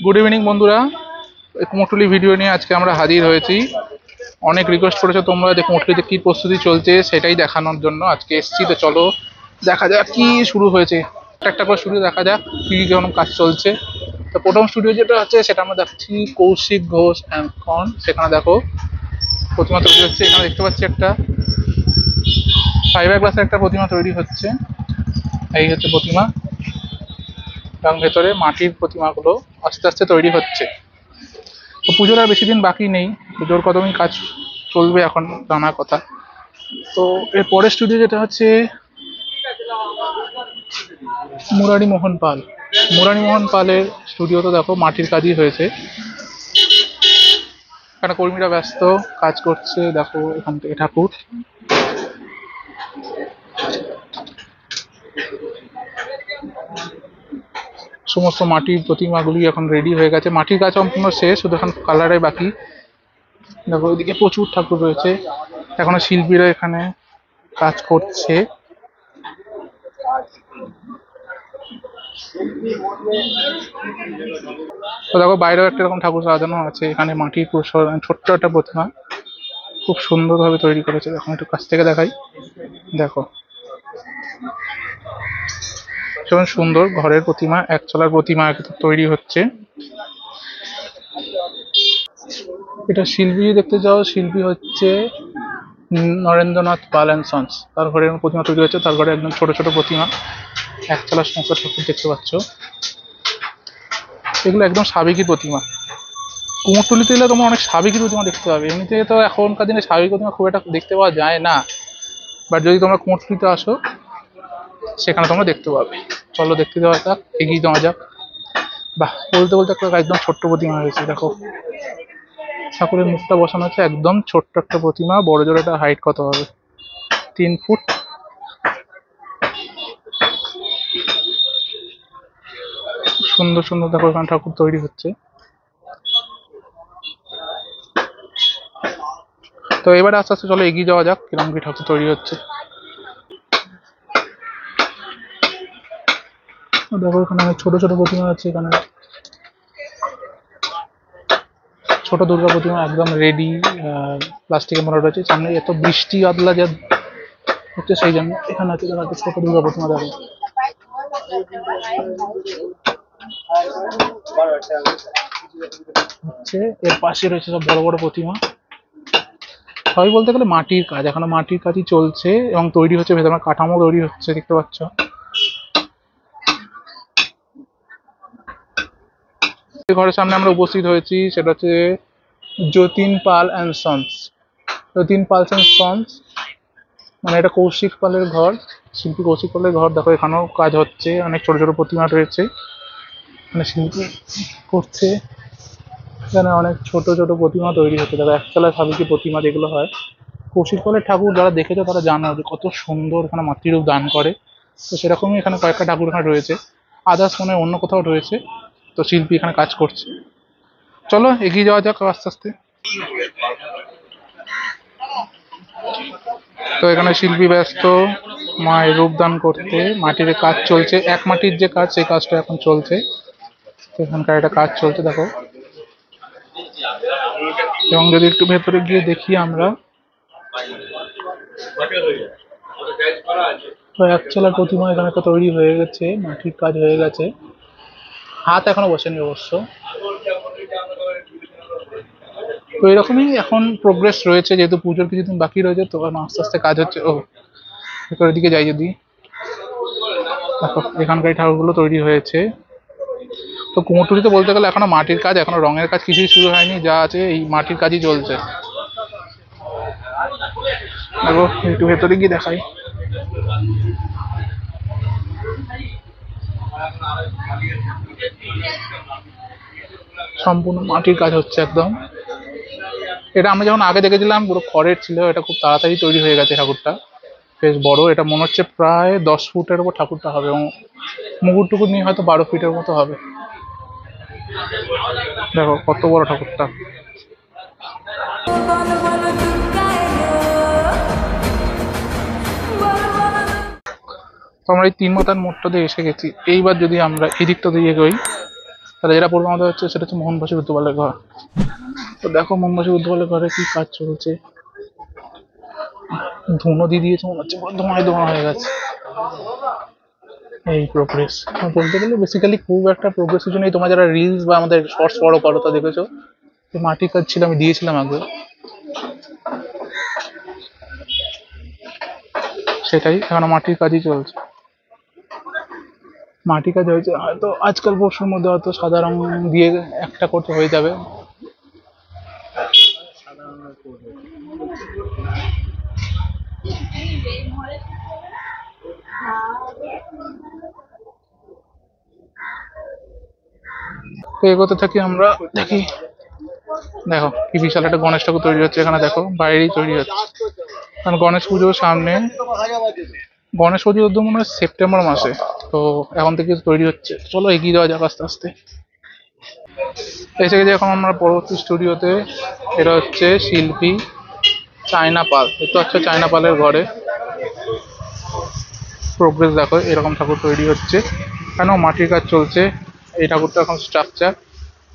Good evening বন্ধুরা, Kumortuli video নিয়ে আজকে আমরা হাজির হয়েছি। অনেক রিকোয়েস্ট করেছো তোমরা যে কুমোরটুলিতে কি প্রস্তুতি চলছে সেটাই দেখানোর জন্য আজকে এসেছি। তো চলো দেখা যাক কি শুরু হয়েছে, একটা করে স্টুডিও দেখা যাক কি কেমন কাজ চলছে। তো প্রথম স্টুডিও যেটা আছে সেটা আমরা দেখছি কৌশিক ঘোষ অ্যান্ড কন। সেখানে দেখো প্রতিমা তৈরি হচ্ছে। এখানে দেখতে পাচ্ছি একটা ফাইবার গ্লাসের একটা প্রতিমা তৈরি হচ্ছে। এই হচ্ছে প্রতিমা, এবং ভেতরে মাটির প্রতিমাগুলো আস্তে আস্তে তৈরি হচ্ছে। তো পুজোর আর বেশি দিন বাকি নেই, পুজোর কতদিন কাজ চলবে এখন জানার কথা। তো এর পরের স্টুডিও যেটা হচ্ছে মুরারি মোহন পাল। মুরারি মোহন পালের স্টুডিও তো দেখো মাটির কাজই হয়েছে। এখানে কর্মীরা ব্যস্ত কাজ করছে। দেখো এখান থেকে ঠাকুর, সমস্ত মাটির প্রতিমাগুলি এখন রেডি হয়ে গেছে। মাটির কাজ সম্পূর্ণ শেষ, শুধু এখন কালারে বাকি। দেখো ওইদিকে প্রচুর ঠাকুর রয়েছে, এখনো শিল্পীরা এখানে কাজ করছে। তো দেখো বাইরেও একটা এরকম ঠাকুর সাজানো আছে। এখানে মাটির ছোট্ট একটা প্রতিমা খুব সুন্দরভাবে তৈরি করেছে। এখন একটু কাছ থেকে দেখাই, দেখো ভীষণ সুন্দর ঘরের প্রতিমা, একচলার প্রতিমা তৈরি হচ্ছে। এটা শিল্পী দেখতে যাও, শিল্পী হচ্ছে নরেন্দ্রনাথ পাল অ্যান্ড সন্স। তার ঘরে প্রতিমা তৈরি হচ্ছে, তার ঘরে একদম ছোট ছোট প্রতিমা, একচলার সমস্ত ঠাকুর দেখতে পাচ্ছ। এগুলো একদম সাবেকি প্রতিমা। কুমোরটুলিতে এলে তোমরা অনেক সাবেকি প্রতিমা দেখতে পাবে। এমনিতে তো এখনকার দিনে সাবেকি প্রতিমা খুব একটা দেখতে পাওয়া যায় না, বাট যদি তোমরা কুমোরটুলিতে আসো সেখানে তোমরা দেখতে পাবে। চলো দেখতে যাওয়া যাক, এগিয়ে যাওয়া যাক। বাহ, বলতে বলতে একটা একদম ছোট্ট প্রতিমা হয়েছে। দেখো ঠাকুরের মুখটা বসানো হচ্ছে, একদম ছোট্ট একটা প্রতিমা। বড় জোর একটা হাইট কত হবে, 3 ফুট। সুন্দর সুন্দর দেখো এখানে ঠাকুর তৈরি হচ্ছে। তো এবারে আস্তে আস্তে চলো এগিয়ে যাওয়া যাক, কিরকম কি ঠাকুর তৈরি হচ্ছে। দেখো এখানে অনেক ছোট ছোট প্রতিমা আছে। এখানে ছোট দুর্গা প্রতিমা একদম রেডি, প্লাস্টিকে মোড়া রয়েছে। সামনে এত বৃষ্টি আদলা যা হচ্ছে, সেই জন্য এখানে আছে একটা ছোট দুর্গা প্রতিমা। দেখো হচ্ছে, এর পাশে রয়েছে সব বড় বড় প্রতিমা। সবাই বলতে গেলে মাটির কাজ, এখনো মাটির কাজই চলছে এবং তৈরি হচ্ছে। ভেতরে কাঠামো তৈরি হচ্ছে, দেখতে পাচ্ছ। ঘরের সামনে আমরা উপস্থিত হয়েছি, সেটা হচ্ছে Jatin Pal and sons. Jatin Pal and sons মানে এটা কৌশিক পালের ঘর, শিল্পী কৌশিক পালের ঘর। দেখো এখানেও কাজ হচ্ছে, অনেক ছোট ছোট প্রতিমা রয়েছে, মানে শিল্পী করছে। এখানে অনেক ছোট ছোট প্রতিমা তৈরি হচ্ছে। দেখো একতলা সাবেকি প্রতিমা যেগুলো হয়। কৌশিক পালের ঠাকুর যারা দেখেছো তারা জানো যে কত সুন্দর এখানে মাতৃরূপ দান করে। তো সেরকমই এখানে কয়েকটা ঠাকুর এখানে রয়েছে, আদার্স মনে হয় অন্য কোথাও রয়েছে। তো শিল্পী এখানে কাজ করছে। চলো এগিয়ে যাওয়া যাক আস্তে আস্তে। তো এখানে শিল্পী ব্যস্ত মায়ের রূপদান করতে, মাটির কাজ চলছে। এক মাটির যে কাজ, সেই কাজটা এখন চলছে। এখানকার একটা কাজ চলছে দেখো। এবং যদি একটু ভেতরে গিয়ে দেখি আমরা, তো একচলার প্রতিমা এখানে একটা তৈরি হয়ে গেছে, মাটির কাজ হয়ে গেছে, হাত এখনো বসেনি অবশ্য। তো এরকমই এখন প্রোগ্রেস রয়েছে, যেহেতু পুজোর কিছুদিন বাকি রয়েছে, তো আস্তে আস্তে কাজ হচ্ছে। ও ভেতরের দিকে যাই যদি, দেখো এখানকার ঠাকুরগুলো তৈরি হয়েছে। তো কুমোরটুলিতে বলতে গেলে এখনো মাটির কাজ, এখনো রঙের কাজ কিছুই শুরু হয়নি, যা আছে এই মাটির কাজই চলছে। দেখো একটু ভেতরে গিয়ে দেখাই। সম্পূর্ণ মাটির কাজ হচ্ছে একদম। এটা আমরা যখন আগে দেখেছিলাম পুরো খড়ের ছিল, এটা খুব তাড়াতাড়ি তৈরি হয়ে গেছে। ঠাকুরটা বেশ বড়, এটা মনে হচ্ছে প্রায় 10 ফুটের উপর ঠাকুরটা হবে, এবং মুকুট টুকুর নিয়ে হয়তো 12 ফিটের মতো হবে। দেখো কত বড় ঠাকুরটা। তো আমরা এই 3 মাথার মোড়টাতে এসে গেছি। এইবার যদি আমরা এই দিকটা দিয়ে এগোই, তাহলে যেটা পড়বে আমাদের হচ্ছে সেটা হচ্ছে মোহনবাসী রুদ্রপালের ঘর। তো দেখো মোহনবাসী রুদ্রপালের ঘরে কি কাজ চলছে, ধুনো দিয়ে দিয়েছে মনে হচ্ছে, পুরো ধোঁয়ায় ধোঁয়া হয়ে গেছে। এই প্রোগ্রেস বলতে গেলে বেসিক্যালি খুব একটা প্রোগ্রেস কিছু নেই। তোমরা যারা রিলস বা আমাদের শর্টস ফলো করো তা দেখেছো, যে মাটির কাজ ছিল, আমি দিয়েছিলাম আগে, সেটাই এখনো মাটির কাজই চলছে। মাটি কাজ হয়েছে হয়তো আজকাল পরশুর মধ্যে, হয়তো সাদা রং দিয়ে একটা করতে হয়ে যাবে। তো এগোতে থাকি আমরা, দেখি। দেখো কি বিশাল একটা গণেশ ঠাকুর তৈরি হচ্ছে এখানে, দেখো বাইরেই তৈরি হচ্ছে, কারণ গণেশ পুজোর সামনে। গণেশ পুজো তো মনে হয় সেপ্টেম্বর মাসে, তো এখন থেকে তৈরি হচ্ছে। চলো এগিয়ে যাওয়া যাক আস্তে আস্তে। এসে গেছি এখন আমরা পরবর্তী স্টুডিওতে। এটা হচ্ছে শিল্পী চায়না পাল, এটা হচ্ছে চায়না পালের ঘরে প্রোগ্রেস। দেখো এরকম ঠাকুর তৈরি হচ্ছে, কেন মাটির কাজ চলছে। এই ঠাকুরটা এখন স্ট্রাকচার,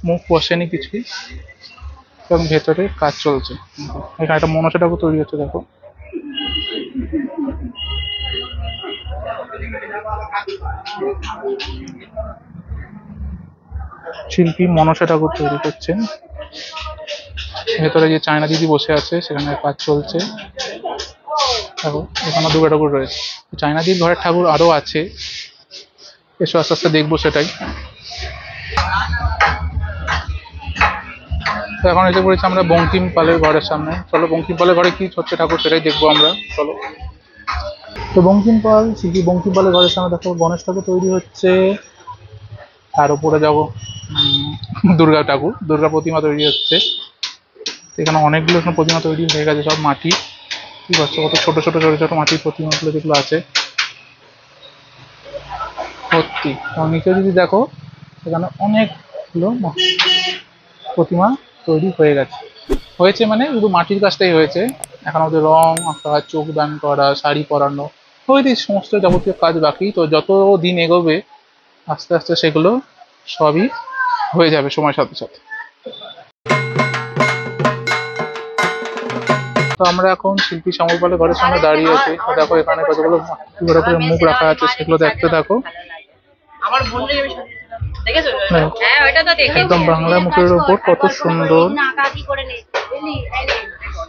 মুখ বসেনি কিছুই, এবং ভেতরে কাজ চলছে। এখানে একটা মনসা ঠাকুর তৈরি হচ্ছে, দেখো। শিল্পী মনসা ঠাকুর তৈরি করছেন, ভেতরে যে চায়না দিদি বসে আছে সেখানে কাজ চলছে। দেখো এখানে দুর্গা ঠাকুর রয়েছে, চায়না দিদির ঘরের ঠাকুর আরো আছে, এসো আস্তে আস্তে দেখবো সেটাই। তো এখন এসে পড়েছি আমরা বঙ্কিম পালের ঘরের সামনে। চলো বঙ্কিম পালের ঘরে কি হচ্ছে ঠাকুর সেটাই দেখবো আমরা, চলো। তো বঙ্কিম পাল, শিল্পী বঙ্কিম পালের ঘরের সামনে দেখো গণেশ ঠাকুর তৈরি হচ্ছে। তার উপরে যাবো দুর্গা ঠাকুর, দুর্গা প্রতিমা তৈরি হচ্ছে। এখানে অনেকগুলো এখন প্রতিমা তৈরি হয়ে গেছে, সব মাটি। কি করছে, কত ছোট ছোট ছোট ছোট মাটির প্রতিমাগুলো যেগুলো আছে সত্যি। এবং নিচে যদি দেখো এখানে অনেকগুলো প্রতিমা তৈরি হয়ে গেছে। হয়েছে মানে শুধু মাটির কাজটাই হয়েছে, এখন ওদের রং আঁকা, চোখ দান করা, শাড়ি পরানো হয়তো সমস্ত যাবতীয় কাজ বাকি। তো যত দিন এগোবে আস্তে আস্তে সেগুলো সবই হয়ে যাবে সময়ের সাথে সাথে। তো আমরা এখন শিল্পী শ্যামল পালের ঘরের সামনে দাঁড়িয়ে আছি। তো দেখো এখানে কতগুলো করে মুখ রাখা আছে, সেগুলো দেখতে থাকো। হ্যাঁ, একদম বাংলা মুখের উপর কত সুন্দর,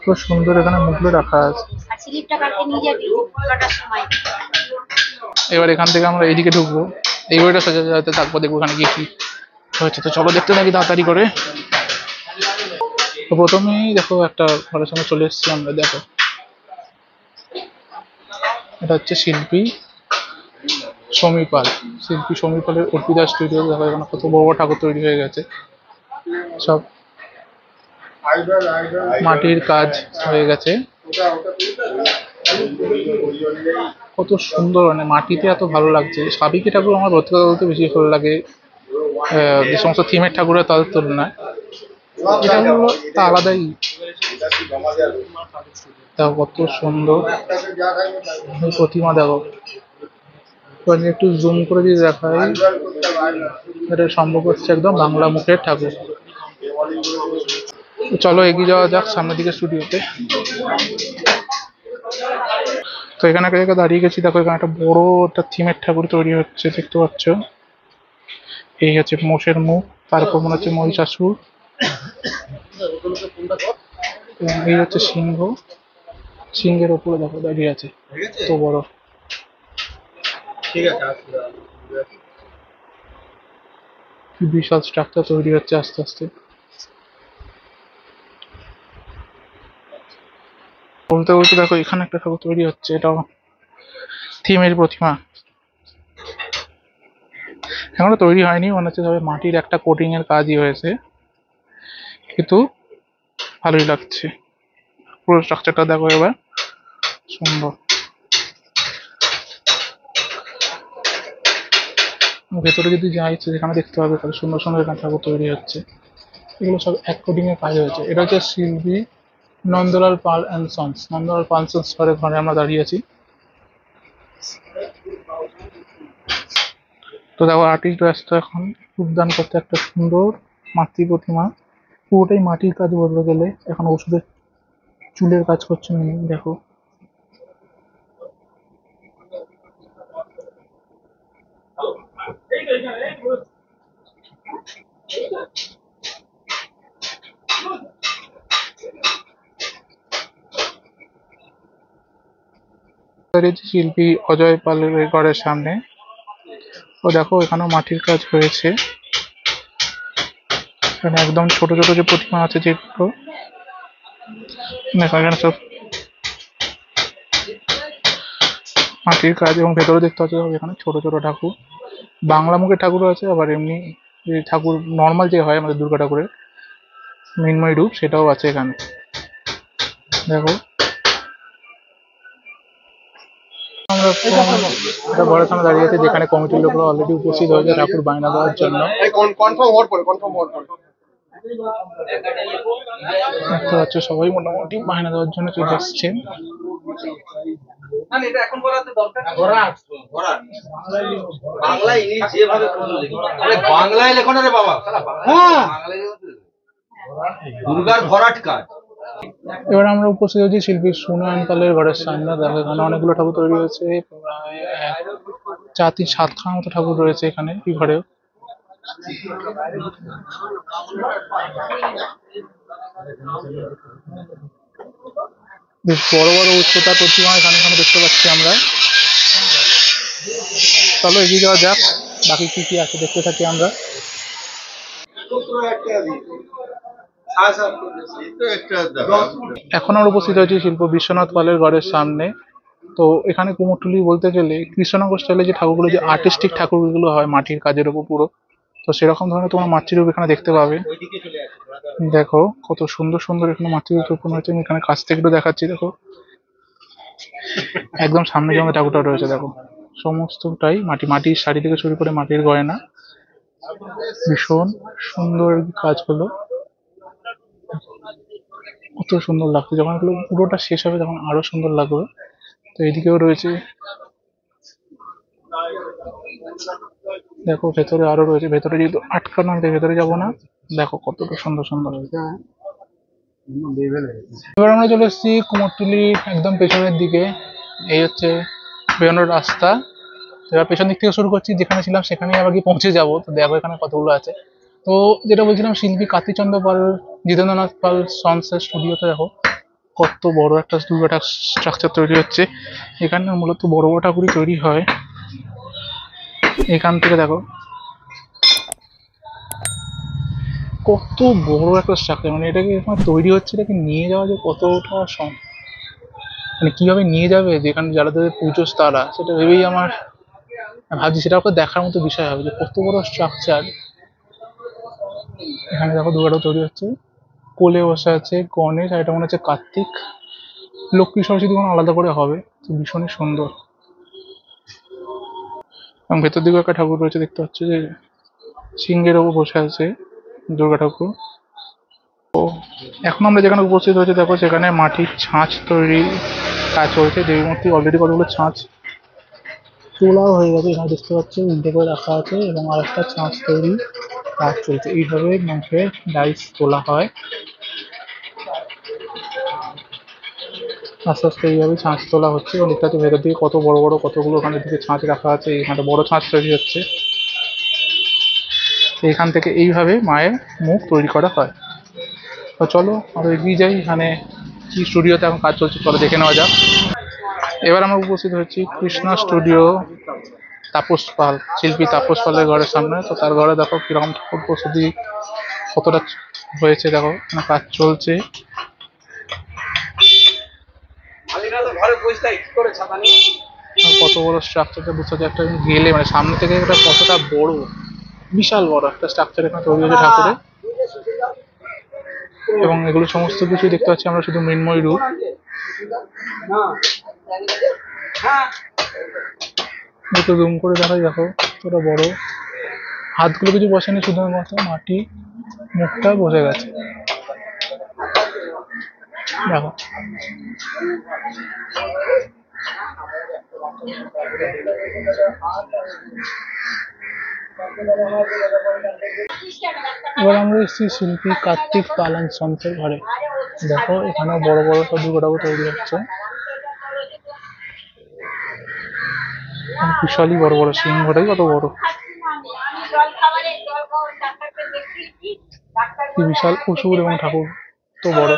কত সুন্দর এখানে মুখগুলো রাখা আছে। এবার এখান থেকে আমরা এইদিকে ঢুকবো, এই ঘড়িটা সাজাতে থাকবো, দেখবো এখানে গিয়ে কি হচ্ছে। তো চলো দেখতে থাকি তাড়াতাড়ি করে। তো প্রথমেই দেখো একটা ঘরের সামনে চলে এসেছি আমরা, দেখো এটা হচ্ছে শিল্পী সমীর পাল। শিল্পী সমীর পালের অর্পিতা স্টুডিও। দেখো এখানে কত বড় বড় ঠাকুর তৈরি হয়ে গেছে, সব মাটির কাজ হয়ে গেছে। কত সুন্দর, মানে মাটিতে এত ভালো লাগছে। সাবিকে ঠাকুর আমার সত্যি কথা বলতে বেশি ভালো লাগে যে সমস্ত থিমের ঠাকুর হয় তাদের তুলনায়। এই ঠাকুরগুলো একটা আলাদাই, দেখো কত সুন্দর প্রতিমা। দেখো এবার একটু জুম করে যদি দেখাই, এটা সম্ভব হচ্ছে একদম বাংলা মুখের ঠাকুর। চলো এগিয়ে যাওয়া যাক সামনের দিকে স্টুডিওতে। তো এখানে একটা জায়গায় দাঁড়িয়ে গেছি, দেখো এখানে একটা বড় একটা থিমের ঠাকুর তৈরি হচ্ছে, দেখতে পাচ্ছ। এই হচ্ছে মোষের মুখ, তারপর মনে হচ্ছে মহিষাসুর, এই হচ্ছে সিংহ, সিংহের উপরে দেখো দাঁড়িয়ে আছে, তো বড়। বিশাল স্ট্রাকচার তৈরি হচ্ছে আস্তে আস্তে। বলতে বলতে দেখো এখানে একটা ঠাকুর তৈরি হচ্ছে, এটাও থিমের প্রতিমা। এখনো তৈরি হয়নি, মনে হচ্ছে তবে মাটির একটা কোটিং এর কাজই হয়েছে, কিন্তু ভালোই লাগছে। পুরো স্ট্রাকচারটা দেখো এবার, সুন্দর। ভেতরে যদি যাই সেখানে দেখতে পাবে তাহলে সুন্দর সুন্দর এখানে ঠাকুর তৈরি হচ্ছে। এগুলো সব এক কোটিং এর কাজ হয়েছে। এটা হচ্ছে শিল্পী Nandalal Pal and sons. Nandalal Pal sons ঘরে আমরা দাঁড়িয়ে আছি। তো দেখো আর্টিস্ট ব্যস্ত এখন রূপদান করতে একটা সুন্দর মাতৃ প্রতিমা। পুরোটাই মাটির কাজ বলতে গেলে, এখন ওষুধের চুলের কাজ করছেন উনি, দেখো। দাঁড়িয়েছে শিল্পী অজয় পালের ঘরের সামনে। তো দেখো এখানেও মাটির কাজ হয়েছে। এখানে একদম ছোট ছোট যে প্রতিমা আছে যেগুলো, দেখো এখানে সব মাটির কাজ, এবং ভেতরে দেখতে পাচ্ছ এখানে ছোট ছোট ঠাকুর, বাংলা মুখের ঠাকুরও আছে, আবার এমনি যে ঠাকুর নর্মাল যে হয় আমাদের দুর্গা ঠাকুরের মৃন্ময় রূপ, সেটাও আছে এখানে, দেখো। আমরা একটা ঘরের সামনে দাঁড়িয়ে আছি, যেখানে কমিটির লোকরা অলরেডি উপস্থিত হয়েছে ঠাকুর বায়না দেওয়ার জন্য। দেখতে পাচ্ছ সবাই মোটামুটি বায়না দেওয়ার জন্য চলে এসছে। এবার আমরা উপস্থিত হয়েছি শিল্পী সুনয়ন পালের ঘরের সামনে। দেখো এখানে অনেকগুলো ঠাকুর তৈরি হয়েছে, প্রায় 4-7খানা মতো ঠাকুর রয়েছে এখানে এই ঘরেও। বেশ বড় বড় উচ্চতা প্রতিমা এখানে এখানে দেখতে পাচ্ছি আমরা। চলো এগিয়ে যাওয়া যাক, বাকি কি কি আছে দেখতে থাকি আমরা। এখন আমরা উপস্থিত হয়েছি শিল্প বিশ্বনাথ পালের ঘরের সামনে। তো এখানে কুমোরটুলি বলতে গেলে কৃষ্ণনগর স্টাইলে যে ঠাকুরগুলো, যে আর্টিস্টিক ঠাকুরগুলো হয় মাটির কাজের উপর পুরো, তো সেরকম ধরনের তোমার মাতৃরূপ এখানে দেখতে পাবে। দেখো কত সুন্দর সুন্দর এখানে মাতৃরূপ রূপণ হয়েছে। আমি এখানে কাছ থেকে একটু দেখাচ্ছি, দেখো একদম সামনে যে আমাদের ঠাকুরটা রয়েছে, দেখো সমস্তটাই মাটি, মাটির শাড়ি থেকে শুরু করে মাটির গয়না, ভীষণ সুন্দর কাজগুলো, কত সুন্দর লাগছে। যখন এগুলো পুরোটা শেষ হবে তখন আরো সুন্দর লাগবে। তো এদিকেও রয়েছে, দেখো ভেতরে আরো রয়েছে, ভেতরে যেহেতু আটকানো আছে ভেতরে যাবো না। দেখো কতটা সুন্দর সুন্দর হয়েছে। এবার আমরা চলে এসেছি কুমোরটুলি একদম পেছনের দিকে। এই হচ্ছে বেরোনোর রাস্তা। এবার পেছন দিক থেকে শুরু করছি, যেখানে ছিলাম সেখানেই আবার গিয়ে পৌঁছে যাবো। তো দেখো এখানে কতগুলো আছে। তো যেটা বলছিলাম, শিল্পী কার্তিচন্দ্র পাল, জিতেন্দ্রনাথ পাল সন্সের স্টুডিওতে দেখো কত বড় একটা দুর্গা স্ট্রাকচার তৈরি হচ্ছে। এখানে মূলত বড় বড় ঠাকুরই তৈরি হয়। এখান থেকে দেখো কত বড় একটা স্ট্রাকচার, মানে এটাকে এখানে তৈরি হচ্ছে, এটাকে নিয়ে যাওয়া যে কতটা মানে কিভাবে নিয়ে যাবে, যেখানে যারা তাদের পুজো তারা, সেটা ভেবেই আমার ভাবছি সেটা ওকে দেখার মতো বিষয় হবে যে কত বড় স্ট্রাকচার। এখানে দেখো দুর্গাটা তৈরি হচ্ছে, কোলে বসে আছে গণেশ, আর এটা মনে হচ্ছে কার্তিক, লক্ষ্মী সরস্বতী কোনো আলাদা করে হবে। তো ভীষণই সুন্দর। এবং ভেতর দিকেও একটা ঠাকুর রয়েছে, দেখতে পাচ্ছ যে সিংহের ওপর বসে আছে দুর্গা ঠাকুর। তো এখন আমরা যেখানে উপস্থিত হয়েছে দেখো সেখানে মাটির ছাঁচ তৈরি কাজ চলছে। দেবী মূর্তি অলরেডি কতগুলো ছাঁচ তোলাও হয়ে গেছে, এখানে দেখতে পাচ্ছি উল্টে করে রাখা আছে, এবং আর একটা ছাঁচ তৈরি কাজ চলছে। এইভাবে মানুষের ডাইস তোলা হয়, আস্তে আস্তে এইভাবে ছাঁচ তোলা হচ্ছে। এবং দেখতে পাচ্ছি ভেতর দিকে কত বড় বড় কতগুলো ওখানে দিকে ছাঁচ রাখা আছে, এখানে বড় ছাঁচ তৈরি হচ্ছে। এখান থেকে এইভাবে মায়ের মুখ তৈরি করা হয়। তো চলো আরো এগিয়ে যাই, এখানে কি স্টুডিওতে এখন কাজ চলছে চলো দেখে নেওয়া যাক। এবার আমরা উপস্থিত হচ্ছি কৃষ্ণা স্টুডিও, তাপস পাল, শিল্পী তাপস পালের ঘরের সামনে। তো তার ঘরে দেখো কিরকম ঠাকুর প্রস্তুতি কতটা হয়েছে, দেখো এখানে কাজ চলছে। আর কত বড় স্ট্রাকচারটা বুঝতে একটা গেলে মানে সামনে থেকে এটা কতটা বড়, বিশাল বড় একটা স্ট্রাকচার এখানে তৈরি হয়েছে ঠাকুরের। এবং এগুলো সমস্ত কিছু দেখতে পাচ্ছি আমরা শুধু মৃন্ময় রূপ। একটু জুম করে দেখাই, দেখো কতটা বড়। হাতগুলো কিছু বসেনি, শুধুমাত্র মাটি মুখটা বসে গেছে, দেখো। এবার আমরা এসেছি শিল্পী কার্তিক পাল অ্যান্ড সন্সের ঘরে। দেখো এখানে বড় বড় সব দুর্গা ঠাকুর তৈরি হচ্ছে, বিশালই বড় বড়, সিংহটাই কত বড়, কি বিশাল অসুর এবং ঠাকুর তো বড়।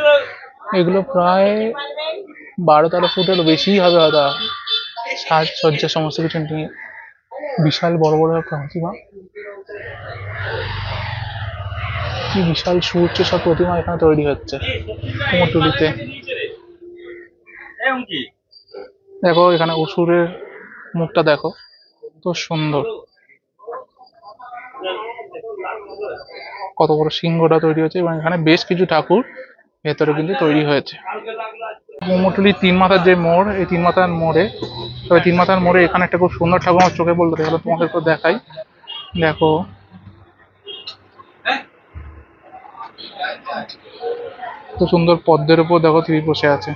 এগুলো প্রায় 12-13 ফুটের বেশি হবে হয়তো, সাজসজ্জা সমস্ত কিছু নিয়ে বিশাল বড় বড় প্রতিমা। কি বিশাল সুউচ্চ সব প্রতিমা এখানে তৈরি হচ্ছে কুমোরটুলিতে। দেখো এখানে অসুরের মুখটা দেখো, তো সুন্দর, কত বড় সিংহটা তৈরি হয়েছে এবং এখানে বেশ কিছু ঠাকুর ভেতরে কিন্তু তৈরি হয়েছে। কুমোরটুলি 3 মাথার যে মোড়, এই 3 মাথার মোড়ে, তবে 3 মাথার মোড়ে এখানে একটা খুব সুন্দর ঠাকুর আমার চোখে বলতে গেলে তোমাদের তো দেখাই। দেখো তো সুন্দর পদ্মের উপর দেখো তিনি বসে আছে।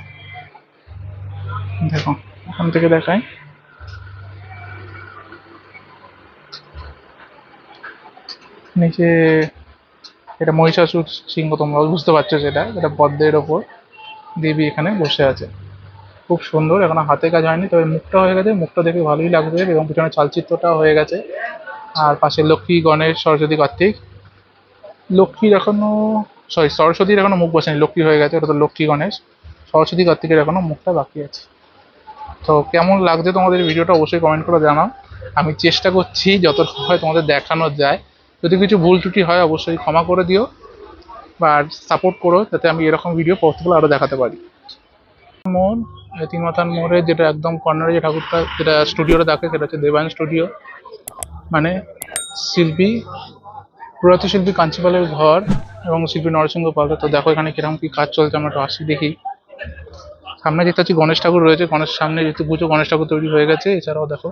দেখো এখান থেকে দেখাই, নিচে এটা মহিষাসুর সিংহ, তোমরা বুঝতে পারছো সেটা, এটা পদ্মের ওপর দেবী এখানে বসে আছে, খুব সুন্দর। এখনো হাতে কাজ হয়নি, তবে মুখটা হয়ে গেছে, মুখটা দেখে ভালোই লাগবে এবং পিছনে চালচিত্রটাও হয়ে গেছে। আর পাশে লক্ষ্মী, গণেশ, সরস্বতী, কার্তিক। লক্ষ্মীর এখনো, সরস্বতীর এখনো মুখ বসেনি, লক্ষ্মী হয়ে গেছে, ওটা তো লক্ষ্মী গণেশ। সরস্বতী কার্তিকের এখনো মুখটা বাকি আছে। তো কেমন লাগছে তোমাদের ভিডিওটা অবশ্যই কমেন্ট করে জানাও। আমি চেষ্টা করছি যতটা হয় তোমাদের দেখানো যায়, যদি কিছু ভুল ত্রুটি হয় অবশ্যই ক্ষমা করে দিও বা সাপোর্ট করো, যাতে আমি এরকম ভিডিও পরবর্তীকালে আরো দেখাতে পারি। মোড়, 3 মাথার মোড়ে যেটা একদম কর্নারে যে ঠাকুরটা, যেটা স্টুডিওটা দেখে, সেটা হচ্ছে দেবায়ন স্টুডিও, মানে শিল্পী, প্রয়াত শিল্পী কাঞ্চিপালের ঘর এবং শিল্পী নরসিংহ পাল। তো দেখো এখানে কিরকম কি কাজ চলছে, আমরা একটু আসি দেখি। সামনে দেখতে পাচ্ছি গণেশ ঠাকুর রয়েছে, গণেশ সামনে যেহেতু পুজো, গণেশ ঠাকুর তৈরি হয়ে গেছে। এছাড়াও দেখো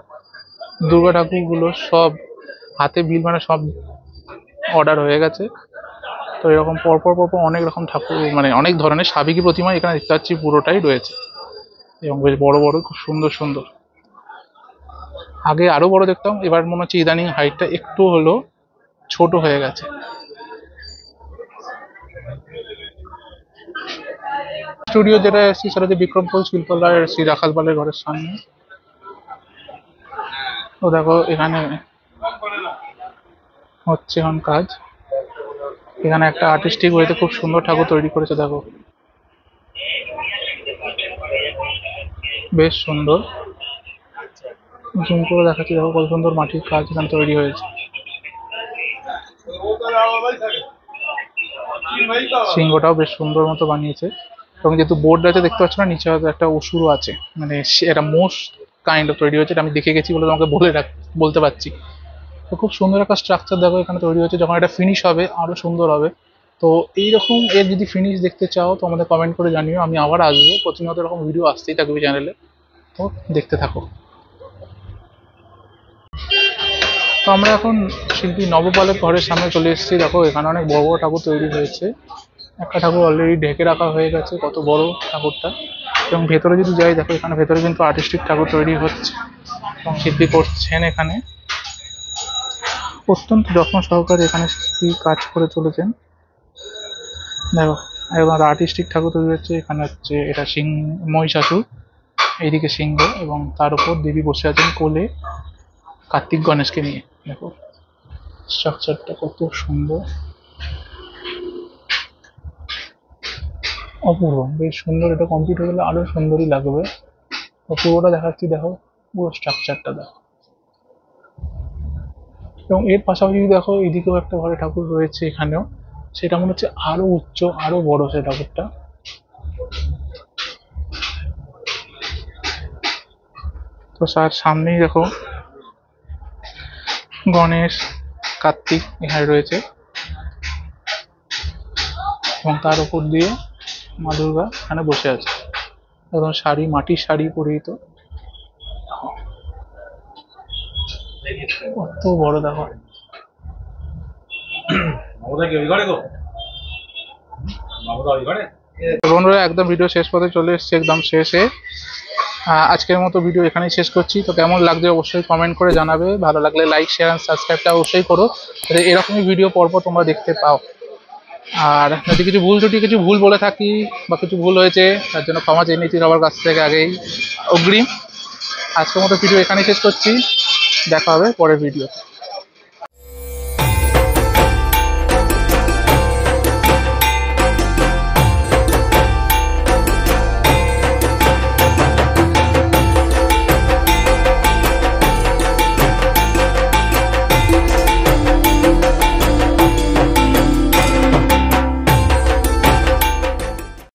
দুর্গা ঠাকুর গুলো সব হাতে বিল, মানে সব অর্ডার হয়ে গেছে। তো এরকম পরপর পরপর অনেক রকম ঠাকুর, মানে অনেক ধরনের সাবেকি প্রতিমা এখানে দেখতে পাচ্ছি পুরোটাই রয়েছে এবং বেশ বড় বড়, খুব সুন্দর সুন্দর। আগে আরো বড় দেখতাম, এবার মনে হচ্ছে ইদানিং হাইটটা একটু হলো ছোট হয়ে গেছে। স্টুডিও যেটা এসেছি সেটা হচ্ছে বিক্রমপুর শিল্পালয়ের শ্রী রাখাল পালের ঘরের সামনে। তো দেখো এখানে হচ্ছে এখন কাজ, এখানে একটা আর্টিস্টিক ওয়েতে খুব সুন্দর ঠাকুর তৈরি করেছে। দেখো বেশ সুন্দর, জুম করে দেখাচ্ছি, দেখো কত সুন্দর মাটির কাজ এখানে তৈরি হয়েছে। সিংহটাও বেশ সুন্দর মতো বানিয়েছে এবং যেহেতু বোর্ড আছে দেখতে পাচ্ছ না, নিচে হয়তো একটা অসুরও আছে, মানে এটা মোষ কাইন্ড অফ তৈরি হয়েছে, এটা আমি দেখে গেছি বলে তোমাকে বলতে পারছি। তো খুব সুন্দর একটা স্ট্রাকচার দেখো এখানে তৈরি হয়েছে, যখন এটা ফিনিশ হবে আরো সুন্দর হবে। তো এইরকম এর যদি ফিনিশ দেখতে চাও তো আমাদের কমেন্ট করে জানিও, আমি আবার আসবো, প্রতিনিয়ত এরকম ভিডিও আসতেই থাকবে চ্যানেলে, তো দেখতে থাকো। তো আমরা এখন শিল্পী নবপালের ঘরের সামনে চলে এসেছি। দেখো এখানে অনেক বড় বড় ঠাকুর তৈরি হয়েছে, একটা ঠাকুর অলরেডি ঢেকে রাখা হয়ে গেছে, কত বড় ঠাকুরটা। এবং ভেতরে যদি যাই, দেখো এখানে ভেতরে কিন্তু আর্টিস্টিক ঠাকুর তৈরি হচ্ছে এবং শিল্পী করছেন এখানে অত্যন্ত যত্ন সহকারে, এখানে শিল্পী কাজ করে চলেছেন। দেখো এবার আর্টিস্টিক ঠাকুর তৈরি হচ্ছে, এখানে হচ্ছে এটা মহিষাসুর, এইদিকে সিংহ এবং তার উপর দেবী বসে আছেন কোলে কার্তিক গণেশকে নিয়ে। দেখো স্ট্রাকচারটা কত সুন্দর, অপূর্ব, বেশ সুন্দর। এটা কমপ্লিট হয়ে গেলে আরো সুন্দরই লাগবে। তো পুরোটা দেখাচ্ছি, দেখো পুরো স্ট্রাকচারটা দেখো। এবং এর পাশাপাশি দেখো এদিকেও একটা ঘরে ঠাকুর রয়েছে, এখানেও সেটা মনে হচ্ছে আরো উচ্চ, আরো বড় সে ঠাকুরটা। তো তার সামনেই দেখো গণেশ, কার্তিক এখানে রয়েছে এবং তার উপর দিয়ে মা দুর্গা এখানে বসে আছে, একদম শাড়ি, মাটির শাড়ি পরিহিত। কত বড় দেখো। বন্ধুরা একদম ভিডিও শেষ পথে চলে এসেছে, একদম শেষে। আজকের মতো ভিডিও এখানেই শেষ করছি। তো কেমন লাগছে অবশ্যই কমেন্ট করে জানাবে, ভালো লাগলে লাইক শেয়ার অ্যান্ড সাবস্ক্রাইবটা অবশ্যই করো, যাতে এরকমই ভিডিও পরপর তোমরা দেখতে পাও। আর যদি কিছু ভুল বলে থাকি বা কিছু ভুল হয়েছে, তার জন্য ক্ষমা চেয়ে নিচ্ছি সবার কাছ থেকে আগেই অগ্রিম। আজকের মতো ভিডিও এখানেই শেষ করছি, দেখা হবে পরের ভিডিও।